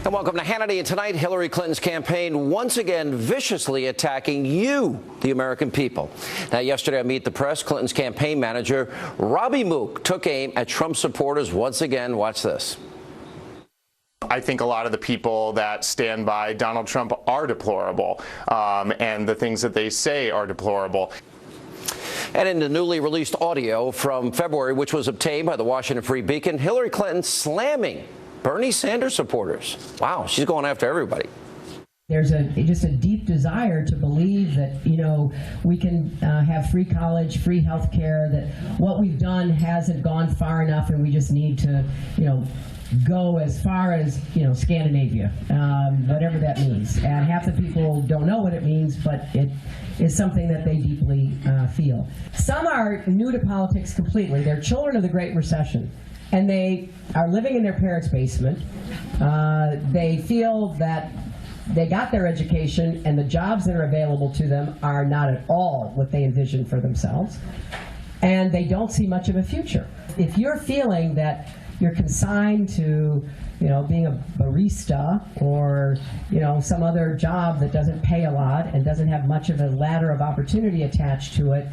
And welcome to Hannity. And tonight, Hillary Clinton's campaign once again viciously attacking you, the American people. Now, yesterday on Meet the Press, Clinton's campaign manager, Robbie Mook, took aim at Trump supporters once again. Watch this. I think a lot of the people that stand by Donald Trump are deplorable, and the things that they say are deplorable. And in the newly released audio from February, which was obtained by the Washington Free Beacon, Hillary Clinton slamming Bernie Sanders supporters. Wow, she's going after everybody. There's just a deep desire to believe that, we can have free college, free health care, that what we've done hasn't gone far enough and we just need to, go as far as, Scandinavia, whatever that means. And half the people don't know what it means, but it is something that they deeply feel. Some are new to politics completely. They're children of the Great Recession, and they are living in their parents' basement. They feel that they got their education and the jobs that are available to them are not at all what they envisioned for themselves, and they don't see much of a future. If you're feeling that you're consigned to, being a barista or, some other job that doesn't pay a lot and doesn't have much of a ladder of opportunity attached to it,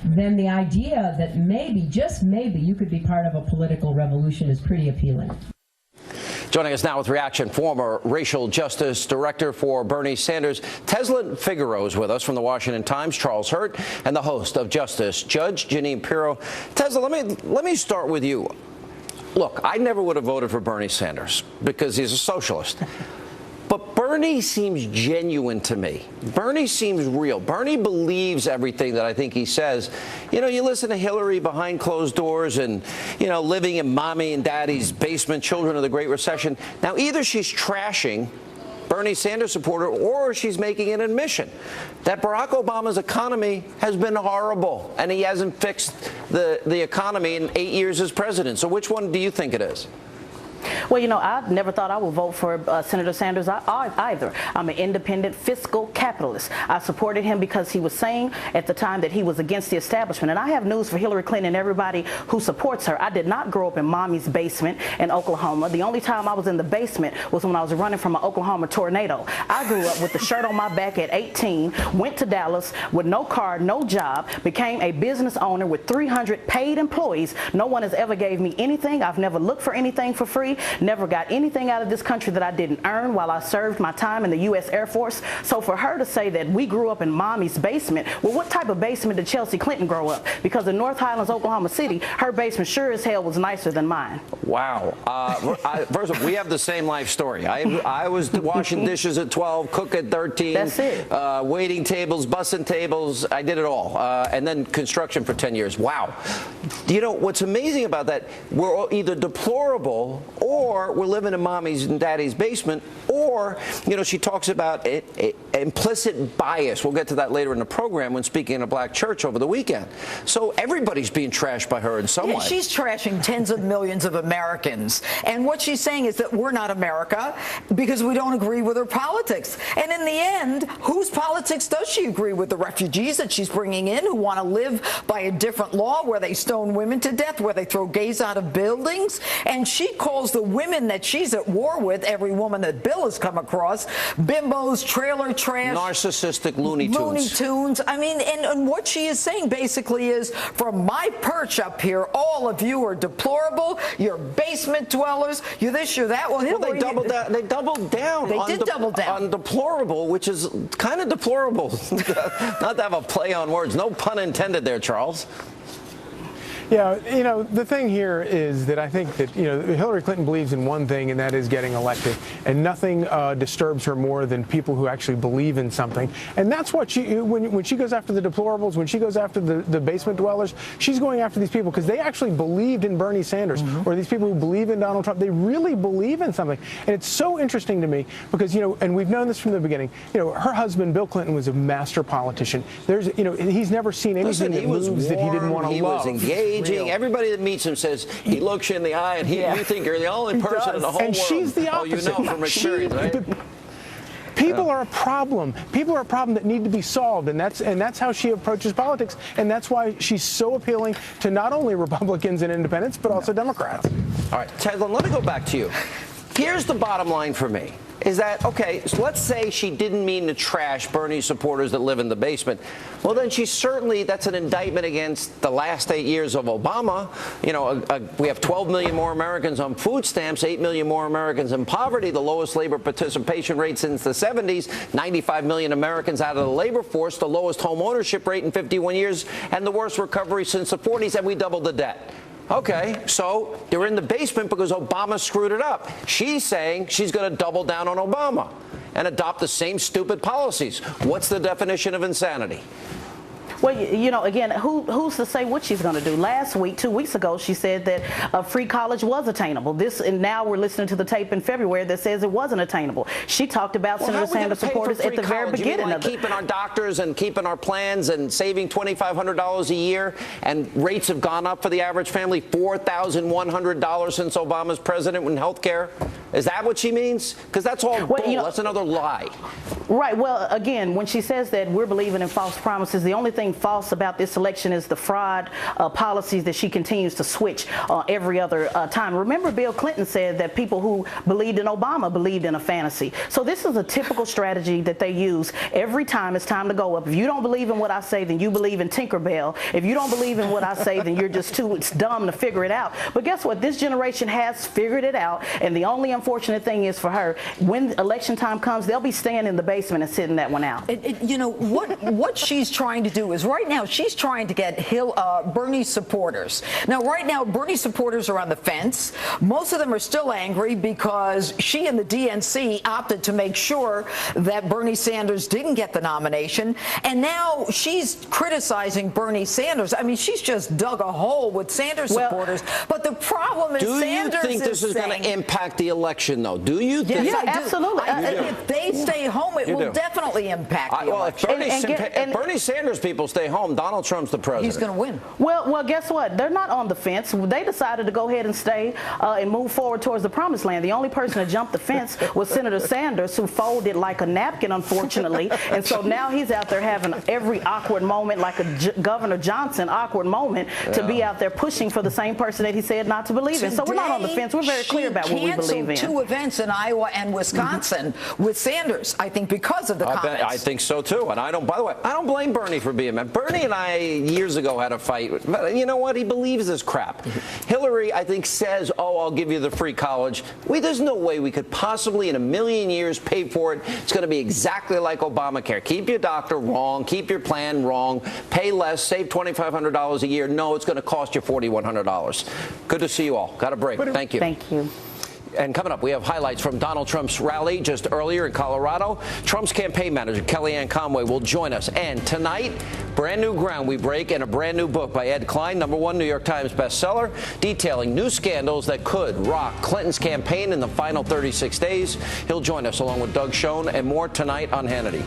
then the idea that maybe, just maybe, you could be part of a political revolution is pretty appealing. Joining us now with reaction, former racial justice director for Bernie Sanders, Teslin Figaro, is with us from the Washington Times, Charles Hurt, and the host of Justice, Judge Jeanine Pirro. Tesla, let me start with you. Look, I never would have voted for Bernie Sanders because he's a socialist. But Bernie seems genuine to me. Bernie seems real. Bernie believes everything that I think he says. You listen to Hillary behind closed doors and, living in mommy and daddy's basement, children of the Great Recession. Now, either she's trashing Bernie Sanders supporter or she's making an admission that Barack Obama's economy has been horrible and he hasn't fixed the economy in 8 years as president. So which one do you think it is? Well, I never thought I would vote for Senator Sanders either. I'm an independent fiscal capitalist. I supported him because he was saying at the time that he was against the establishment. And I have news for Hillary Clinton and everybody who supports her. I did not grow up in mommy's basement in Oklahoma. The only time I was in the basement was when I was running from an Oklahoma tornado. I grew up with the shirt on my back at 18, went to Dallas with no car, no job, became a business owner with 300 paid employees. No one has ever gave me anything. I've never looked for anything for free. Never got anything out of this country that I didn't earn while I served my time in the U.S. Air Force. So for her to say that we grew up in mommy's basement, well, what type of basement did Chelsea Clinton grow up? Because in North Highlands, Oklahoma City, her basement sure as hell was nicer than mine. Wow. First of all, we have the same life story. I was washing dishes at 12, cook at 13. That's it. Waiting tables, bussing tables. I did it all. And then construction for 10 years. Wow. What's amazing about that, we're either deplorable or we're living in mommy's and daddy's basement, or, she talks about implicit bias. We'll get to that later in the program when speaking in a black church over the weekend. So everybody's being trashed by her in some way. She's trashing tens of millions of Americans. And what she's saying is that we're not America because we don't agree with her politics. And in the end, whose politics does she agree with? The refugees that she's bringing in who want to live by a different law where they stone women to death, where they throw gays out of buildings. And she calls the women that she's at war with, every woman that Bill has come across, bimbos, trailer trash, narcissistic Looney Tunes. I mean, and what she is saying basically is, from my perch up here, all of you are deplorable. You're basement dwellers. You're this, you're that. Well, they doubled down. They doubled down. They did double down on deplorable, which is kind of deplorable. Not to have a play on words. No pun intended there, Charles. Yeah, the thing here is that I think that, Hillary Clinton believes in one thing, and that is getting elected. And nothing disturbs her more than people who actually believe in something. And that's what when she goes after the deplorables, when she goes after the basement dwellers, she's going after these people because they actually believed in Bernie Sanders, or these people who believe in Donald Trump. They really believe in something. And it's so interesting to me because, and we've known this from the beginning, her husband, Bill Clinton, was a master politician. He's never seen anything that moves that he didn't want to love. He was engaged. Everybody that meets him says he looks you in the eye, and you think you're the only person in the whole world. And she's the opposite. Oh, from experience, right? People are a problem. People are a problem that need to be solved, and that's how she approaches politics, and that's why she's so appealing to not only Republicans and independents, but also Democrats. All right, Ted, let me go back to you. Here's the bottom line for me. Is that, okay, so let's say she didn't mean to trash Bernie supporters that live in the basement. Well, then she certainly, that's an indictment against the last 8 years of Obama. You know, we have 12 million more Americans on food stamps, 8 million more Americans in poverty, the lowest labor participation rate since the 70s, 95 million Americans out of the labor force, the lowest home ownership rate in 51 years, and the worst recovery since the 40s, and we doubled the debt. Okay, so they're in the basement because Obama screwed it up. She's saying she's going to double down on Obama and adopt the same stupid policies. What's the definition of insanity? Well, you know, again, who's to say what she's going to do? Last week, 2 weeks ago, she said that free college was attainable. And now we're listening to the tape in February that says it wasn't attainable. She talked about Senator Sanders supporters at the very beginning of it. Keeping our doctors and keeping our plans and saving $2,500 a year, and rates have gone up for the average family, $4,100 since Obama's president in health care. Is that what she means? Because that's all bull. You know, that's another lie. Right. Well, again, when she says that we're believing in false promises, the only thing false about this election is the fraud policies that she continues to switch every other time. Remember, Bill Clinton said that people who believed in Obama believed in a fantasy. So this is a typical strategy that they use every time it's time to go up. If you don't believe in what I say, then you believe in Tinkerbell. If you don't believe in what I say, then you're just too dumb to figure it out. But guess what? This generation has figured it out. And the only unfortunate thing is for her, when election time comes, they'll be staying in the basement and sitting that one out. You know, what she's trying to do is right now she's trying to get Bernie supporters. Now, right now, Bernie supporters are on the fence. Most of them are still angry because she and the DNC opted to make sure that Bernie Sanders didn't get the nomination. And now she's criticizing Bernie Sanders. I mean, she's just dug a hole with Sanders supporters. But the problem is Sanders do you think this is going to impact the election, though? Do you think? Yes, absolutely. If they stay home, it will definitely impact the election. If Bernie Sanders people stay home, Donald Trump's the president. He's going to win. Well, guess what? They're not on the fence. They decided to go ahead and stay and move forward towards the promised land. The only person to jump the fence was Senator Sanders, who folded like a napkin, unfortunately. And so now he's out there having every awkward moment, like a Governor Johnson awkward moment, to be out there pushing for the same person that he said not to believe in. So we're not on the fence. We're very clear about what we believe in. She canceled 2 events in Iowa and Wisconsin with Sanders, I think, because of the comments. I think so, too. And by the way, I don't blame Bernie for being mad. Bernie and I, years ago, had a fight. But you know what? He believes this crap. Hillary, I think, says, oh, I'll give you the free college. There's no way we could possibly in a million years pay for it. It's going to be exactly like Obamacare. Keep your doctor wrong. Keep your plan wrong. Pay less. Save $2,500 a year. No, it's going to cost you $4,100. Good to see you all. Got a break. Thank you. Thank you. And coming up, we have highlights from Donald Trump's rally just earlier in Colorado. Trump's campaign manager, Kellyanne Conway, will join us. And tonight, brand new ground we break in a brand new book by Ed Klein, #1 New York Times bestseller, detailing new scandals that could rock Clinton's campaign in the final 36 days. He'll join us along with Doug Schoen and more tonight on Hannity.